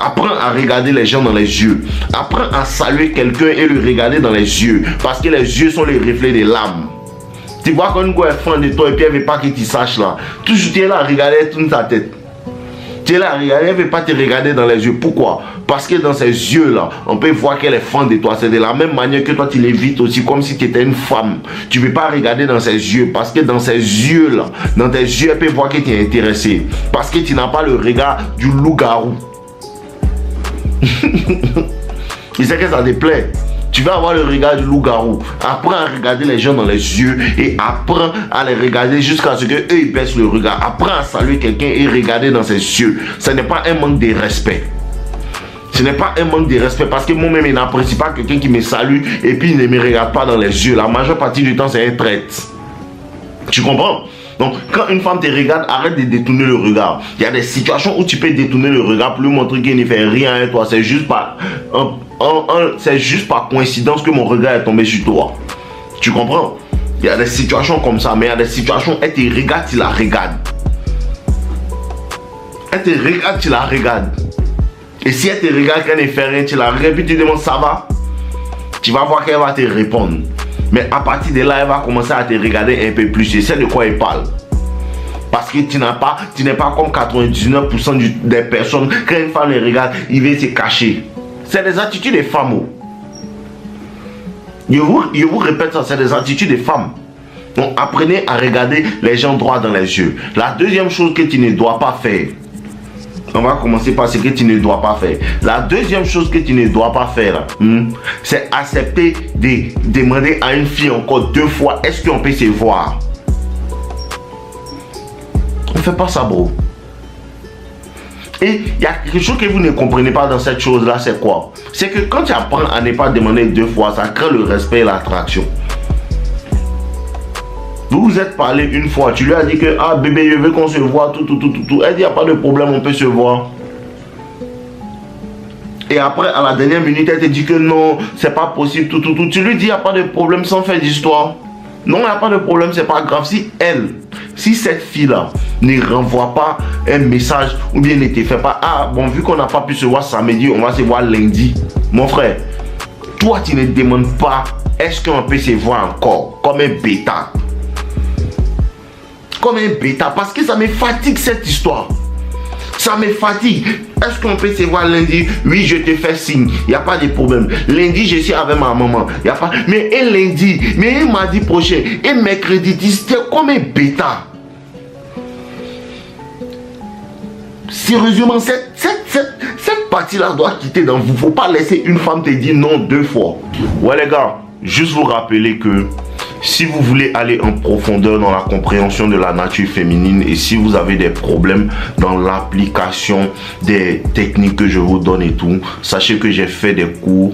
Apprends à regarder les gens dans les yeux. Apprends à saluer quelqu'un et le regarder dans les yeux. Parce que les yeux sont les reflets de l'âme. Tu vois quand une go est fan de toi et puis elle ne veut pas que tu saches là. Toujours tu es là à regarder, elle tourne ta tête. Tu es là à regarder, elle ne veut pas te regarder dans les yeux. Pourquoi? Parce que dans ses yeux là, on peut voir qu'elle est fan de toi. C'est de la même manière que toi tu l'évites aussi, comme si tu étais une femme. Tu ne peux pas regarder dans ses yeux. Parce que dans ses yeux là, dans tes yeux, elle peut voir que tu es intéressé. Parce que tu n'as pas le regard du loup-garou. Il sait que ça te plaît. Tu vas avoir le regard du loup-garou. Apprends à regarder les gens dans les yeux et apprends à les regarder jusqu'à ce qu'eux ils baissent le regard. Apprends à saluer quelqu'un et regarder dans ses yeux. Ce n'est pas un manque de respect. Ce n'est pas un manque de respect parce que moi-même, je n'apprécie pas quelqu'un qui me salue et puis il ne me regarde pas dans les yeux. La majeure partie du temps, c'est un traite. Tu comprends? Donc, quand une femme te regarde, arrête de détourner le regard. Il y a des situations où tu peux détourner le regard pour lui montrer qu'il ne fait rien à toi. C'est juste par coïncidence que mon regard est tombé sur toi. Tu comprends? Il y a des situations comme ça, mais il y a des situations, elle te regarde, tu la regardes. Elle te regarde, tu la regardes. Et si elle te regarde, qu'elle ne fait rien, tu la regardes, puis tu demandes ça va? Tu vas voir qu'elle va te répondre. Mais à partir de là, elle va commencer à te regarder un peu plus. Et c'est de quoi elle parle. Parce que tu n'es pas comme 99% des personnes. Quand une femme les regarde, il va se cacher. C'est des attitudes des femmes. Je vous répète ça, c'est des attitudes des femmes. Donc apprenez à regarder les gens droit dans les yeux. La deuxième chose que tu ne dois pas faire. On va commencer par ce que tu ne dois pas faire. La deuxième chose que tu ne dois pas faire, c'est accepter de demander à une fille encore 2 fois, est-ce qu'on peut se voir? On ne fait pas ça, bro. Et il y a quelque chose que vous ne comprenez pas dans cette chose-là, c'est quoi? C'est que quand tu apprends à ne pas demander 2 fois, ça crée le respect et l'attraction. Vous vous êtes parlé une fois, tu lui as dit que ah bébé je veux qu'on se voit, tout. Elle dit il n'y a pas de problème, on peut se voir. Et après à la dernière minute elle te dit que non, c'est pas possible, tout. Tu lui dis il n'y a pas de problème sans faire d'histoire. Non, il n'y a pas de problème, c'est pas grave. Si cette fille-là ne renvoie pas un message ou bien ne te fait pas ah bon vu qu'on n'a pas pu se voir samedi, on va se voir lundi. Mon frère, toi tu ne demandes pas est-ce qu'on peut se voir encore comme un bêta. Comme un bêta, parce que ça me fatigue cette histoire. Ça me fatigue. Est-ce qu'on peut se voir lundi? Oui, je te fais signe. Il n'y a pas de problème. Lundi, je suis avec ma maman. Y a pas... Mais et lundi, mais et mardi prochain, et mercredi, c'était comme un bêta. Sérieusement, cette partie-là doit quitter dans vous. Il ne faut pas laisser une femme te dire non 2 fois. Ouais les gars, juste vous rappeler que si vous voulez aller en profondeur dans la compréhension de la nature féminine et si vous avez des problèmes dans l'application des techniques que je vous donne et tout, sachez que j'ai fait des cours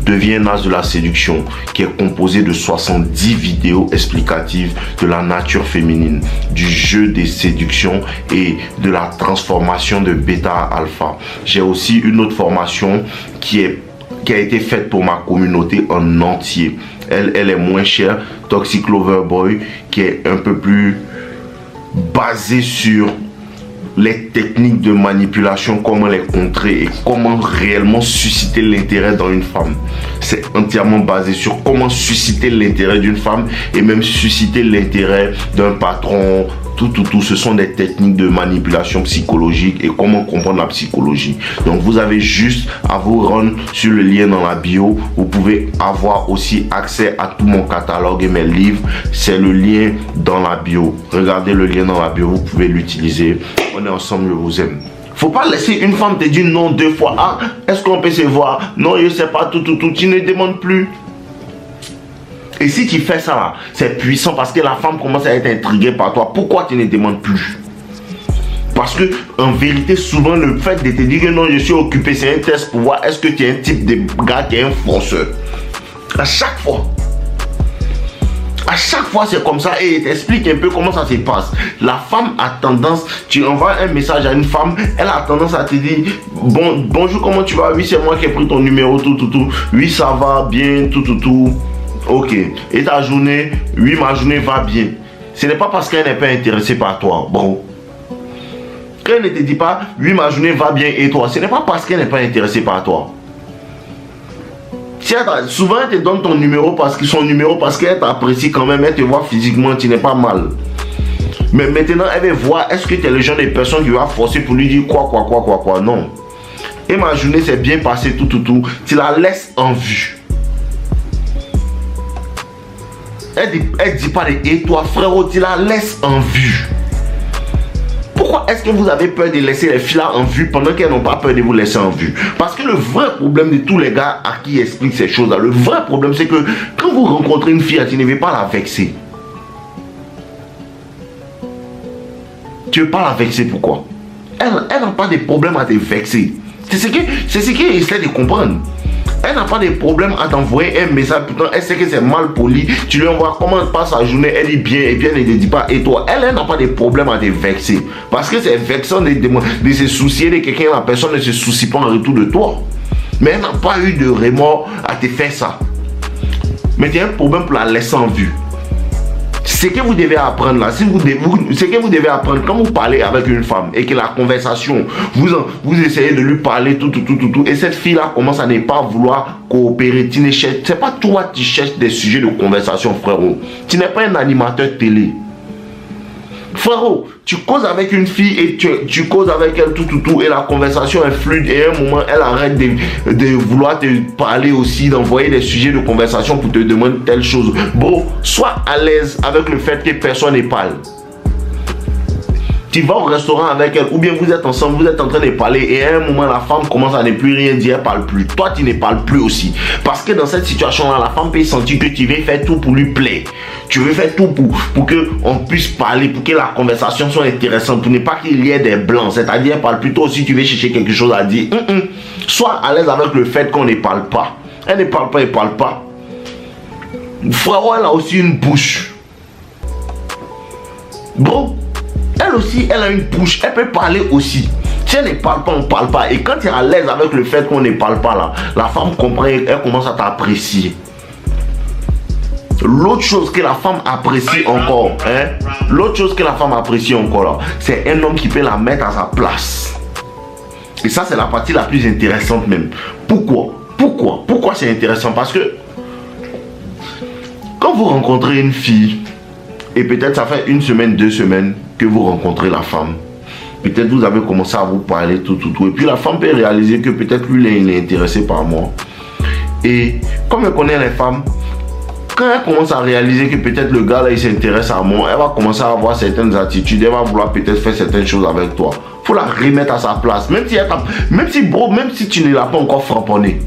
Deviens un as de la séduction qui est composé de 70 vidéos explicatives de la nature féminine, du jeu des séductions et de la transformation de bêta à alpha. J'ai aussi une autre formation qui a été faite pour ma communauté en entier. Elle est moins chère, Toxic Lover Boy, qui est un peu plus basée sur les techniques de manipulation, comment les contrer et comment réellement susciter l'intérêt dans une femme. C'est entièrement basé sur comment susciter l'intérêt d'une femme et même susciter l'intérêt d'un patron. Tout. Ce sont des techniques de manipulation psychologique et comment comprendre la psychologie. Donc vous avez juste à vous rendre sur le lien dans la bio. Vous pouvez avoir aussi accès à tout mon catalogue et mes livres. C'est le lien dans la bio. Regardez le lien dans la bio, vous pouvez l'utiliser. On est ensemble, je vous aime. Faut pas laisser une femme te dire non 2 fois. Ah, est-ce qu'on peut se voir? Non, je sais pas, tout. Tu ne demandes plus. Et si tu fais ça là, c'est puissant parce que la femme commence à être intriguée par toi. Pourquoi tu ne demandes plus? Parce que en vérité, souvent le fait de te dire que non, je suis occupé, c'est un test pour voir est-ce que tu es un type de gars qui est un forceur. À chaque fois. À chaque fois, c'est comme ça et t'explique un peu comment ça se passe. La femme a tendance, tu envoies un message à une femme, elle a tendance à te dire bonjour, comment tu vas? Oui, c'est moi qui ai pris ton numéro, tout. Oui, ça va bien, tout. Ok. Et ta journée? Oui, ma journée va bien. Ce n'est pas parce qu'elle n'est pas intéressée par toi, bro. Quand elle ne te dit pas, oui, ma journée va bien et toi, ce n'est pas parce qu'elle n'est pas intéressée par toi. Souvent, elle te donne ton numéro parce qu'elle t'apprécie quand même, elle te voit physiquement, tu n'es pas mal. Mais maintenant, elle veut voir, est-ce que tu es le genre de personne qui va forcer pour lui dire quoi, non. Et ma journée s'est bien passée, tout. Tu la laisses en vue. Elle dit pas et toi, frérot, tu la laisses en vue. Pourquoi est-ce que vous avez peur de laisser les filles là en vue pendant qu'elles n'ont pas peur de vous laisser en vue? Parce que le vrai problème de tous les gars à qui expliquent ces choses-là, le vrai problème c'est que quand vous rencontrez une fille, tu ne veux pas la vexer. Tu ne veux pas la vexer, pourquoi? Elle n'a pas de problème à te vexer. C'est ce qu'elle essaie de comprendre. Elle n'a pas de problème à t'envoyer un message. Pourtant, elle sait que c'est mal poli. Tu lui envoies comment passe sa journée. Elle dit bien. Et puis elle ne te dit pas. Et toi, elle n'a pas de problème à te vexer. Parce que c'est vexant de se soucier de quelqu'un. La personne ne se soucie pas en retour de toi. Mais elle n'a pas eu de remords à te faire ça. Mais tu as un problème pour la laisser en vue. Ce que vous devez apprendre là, ce que vous devez apprendre quand vous parlez avec une femme et que la conversation, vous essayez de lui parler tout, et cette fille-là commence à ne pas vouloir coopérer, c'est pas toi qui cherches des sujets de conversation, frérot. Tu n'es pas un animateur télé. Frérot, tu causes avec une fille et tu causes avec elle tout, et la conversation est fluide et à un moment, elle arrête de vouloir te parler aussi, d'envoyer des sujets de conversation pour te demander telle chose. Bon, sois à l'aise avec le fait que personne ne parle. Tu vas au restaurant avec elle ou bien vous êtes ensemble, vous êtes en train de parler et à un moment la femme commence à ne plus rien dire, elle parle plus. Toi tu ne parles plus aussi. Parce que dans cette situation là, la femme peut sentir que tu veux faire tout pour lui plaire. Tu veux faire tout pour qu'on puisse parler, pour que la conversation soit intéressante, pour ne pas qu'il y ait des blancs. C'est-à-dire elle parle plutôt si tu veux chercher quelque chose à dire. Sois à l'aise avec le fait qu'on ne parle pas. Elle ne parle pas, elle ne parle pas. Frérot, elle a aussi une bouche. Bon. Elle aussi, elle a une bouche, elle peut parler aussi. Si elle ne parle pas, on ne parle pas. Et quand tu es à l'aise avec le fait qu'on ne parle pas là, la femme comprend, elle commence à t'apprécier. L'autre chose que la femme apprécie encore, là, c'est un homme qui peut la mettre à sa place. Et ça, c'est la partie la plus intéressante même. Pourquoi c'est intéressant? Parce que quand vous rencontrez une fille, et peut-être ça fait 1 semaine, 2 semaines que vous rencontrez la femme. Peut-être vous avez commencé à vous parler tout. Et puis la femme peut réaliser que peut-être lui, il est intéressé par moi. Et comme elle connaît les femmes, quand elle commence à réaliser que peut-être le gars là, il s'intéresse à moi, elle va commencer à avoir certaines attitudes, elle va vouloir peut-être faire certaines choses avec toi. Il faut la remettre à sa place. Même si tu ne l'as pas encore framponné.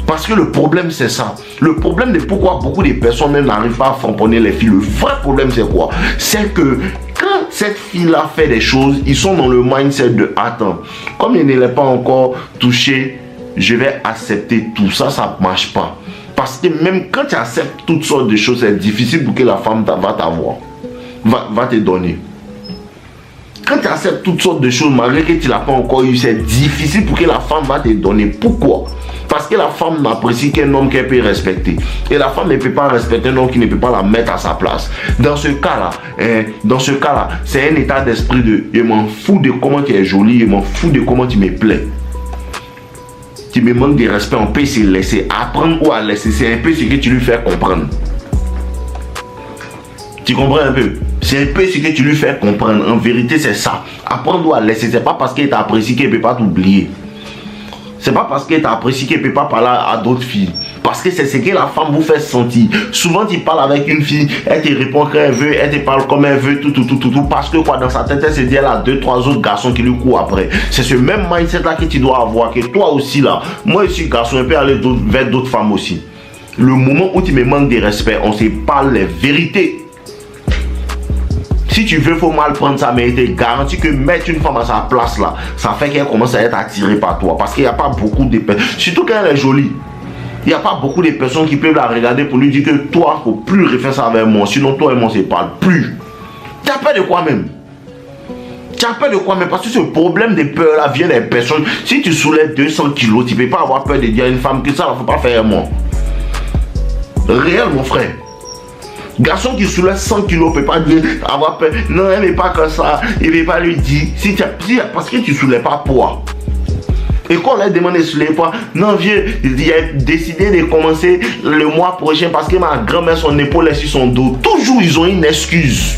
Parce que le problème c'est ça. Le problème de pourquoi beaucoup de personnes même n'arrivent pas à framponner les filles. Le vrai problème c'est quoi? C'est que quand cette fille-là fait des choses, ils sont dans le mindset de attends, comme il ne l'est pas encore touché, je vais accepter tout ça, ça ne marche pas. Parce que même quand tu acceptes toutes sortes de choses, c'est difficile pour que la femme va t'avoir, va te donner. Quand tu acceptes toutes sortes de choses, malgré que tu ne l'as pas encore eu, c'est difficile pour que la femme va te donner. Pourquoi? Parce que la femme n'apprécie qu'un homme qu'elle peut respecter. Et la femme ne peut pas respecter un homme qui ne peut pas la mettre à sa place. Dans ce cas-là, c'est un état d'esprit de « je m'en fous de comment tu es jolie, je m'en fous de comment tu me plais ». Tu me manques de respect, on peut se laisser. Apprendre ou à laisser, c'est un peu ce que tu lui fais comprendre. Tu comprends un peu? C'est un peu ce que tu lui fais comprendre. En vérité, c'est ça. Apprendre ou à laisser. C'est pas parce qu'elle t'apprécie qu'elle ne peut pas t'oublier. C'est pas parce qu'elle t'apprécie qu'elle ne peut pas parler à d'autres filles. Parce que c'est ce que la femme vous fait sentir. Souvent, tu parles avec une fille, elle te répond quand elle veut, elle te parle comme elle veut, tout. Parce que quoi, dans sa tête, elle se dit, elle a 2-3 autres garçons qui lui courent après. C'est ce même mindset-là que tu dois avoir. Que toi aussi, là, moi aussi, garçon, je peux aller vers d'autres femmes aussi. Le moment où tu me manques de respect, on se parle les vérités. Si tu veux, il faut mal prendre ça, mais il te garantit que mettre une femme à sa place là, ça fait qu'elle commence à être attirée par toi. Parce qu'il n'y a pas beaucoup de personnes, surtout quand elle est jolie, il n'y a pas beaucoup de personnes qui peuvent la regarder pour lui dire que toi, il ne faut plus refaire ça avec moi. Sinon, toi et moi, on ne se parle plus. Tu as peur de quoi même? Tu as peur de quoi même? Parce que ce problème de peur là vient des personnes. Si tu soulèves 200 kilos, tu ne peux pas avoir peur de dire à une femme que ça ne faut pas faire moi. Réel, mon frère. Garçon qui soulève 100 kilos peut pas dire, avoir peur. Non, elle n'est pas comme ça. Il ne veut pas lui dire. Parce que tu ne soulèves pas poids. Et quand on leur demande de soulever poids, non vieux, il a décidé de commencer le mois prochain parce que ma grand-mère, son épaule est sur son dos. Toujours, ils ont une excuse.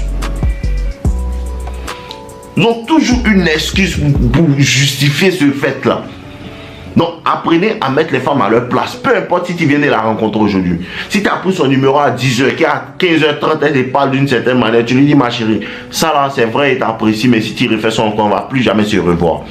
Ils ont toujours une excuse pour justifier ce fait-là. Donc, apprenez à mettre les femmes à leur place. Peu importe si tu viens de la rencontrer aujourd'hui. Si tu as pris son numéro à 10h, qu'à 15h30, elle te parle d'une certaine manière, tu lui dis, ma chérie, ça là, c'est vrai, il t'apprécie, mais si tu refais son encore, on ne va plus jamais se revoir.